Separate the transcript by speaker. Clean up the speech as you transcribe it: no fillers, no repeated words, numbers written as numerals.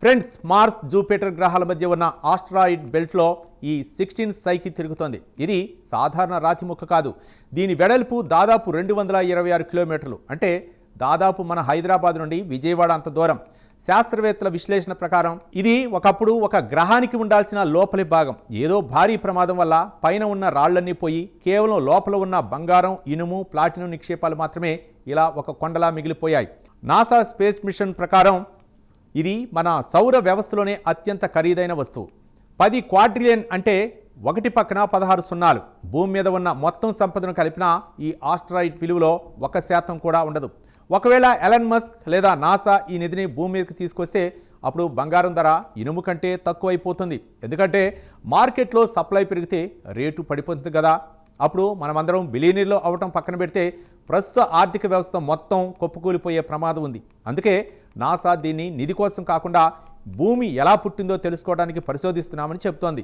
Speaker 1: Friends, Mars, Jupiter గ్రహాల మధ్య ఉన్న ఆస్ట్రాయిడ్ బెల్ట్లో ఈ 16 సైకి తిరుగుతోంది. ఇది సాధారణ రాతి ముక్క కాదు. దీని వెడల్పు దాదాపు 226 కిలోమీటర్లు, అంటే దాదాపు మన హైదరాబాద్ నుండి విజయవాడ అంత దూరం. శాస్త్రవేత్తల విశ్లేషణ ప్రకారం ఇది ఒకప్పుడు ఒక గ్రహానికి ఉండాల్సిన లోపలి భాగం. ఏదో భారీ ప్రమాదం వల్ల పైన ఉన్న రాళ్లన్నీ పోయి కేవలం లోపల ఉన్న బంగారం, ఇనుము, ప్లాటినం నిక్షేపాలు మాత్రమే ఇలా ఒక కొండలా మిగిలిపోయాయి. నాసా స్పేస్ మిషన్ ప్రకారం ఇది మన సౌర వ్యవస్థలోనే అత్యంత ఖరీదైన వస్తువు. 10 క్వాడ్రిలియన్ అంటే 1 పక్కన 16 సున్నాలు. భూమి మీద ఉన్న మొత్తం సంపదను కలిపిన ఈ ఆస్ట్రాయిడ్ విలువలో 1% కూడా ఉండదు. ఒకవేళ ఎలన్ మస్క్ లేదా నాసా ఈ నిధిని భూమి మీదకి తీసుకొస్తే అప్పుడు బంగారం ధర ఇనుము కంటే తక్కువైపోతుంది. ఎందుకంటే మార్కెట్లో సప్లై పెరిగితే రేటు పడిపోతుంది కదా. అప్పుడు మనమందరం బిలియనీర్లో అవటం పక్కన పెడితే ప్రస్తుత ఆర్థిక వ్యవస్థ మొత్తం కొప్పుకూలిపోయే ప్రమాదం ఉంది. అందుకే నాసా దీన్ని నిధి కోసం కాకుండా భూమి ఎలా పుట్టిందో తెలుసుకోవడానికి పరిశోధిస్తున్నామని చెబుతోంది.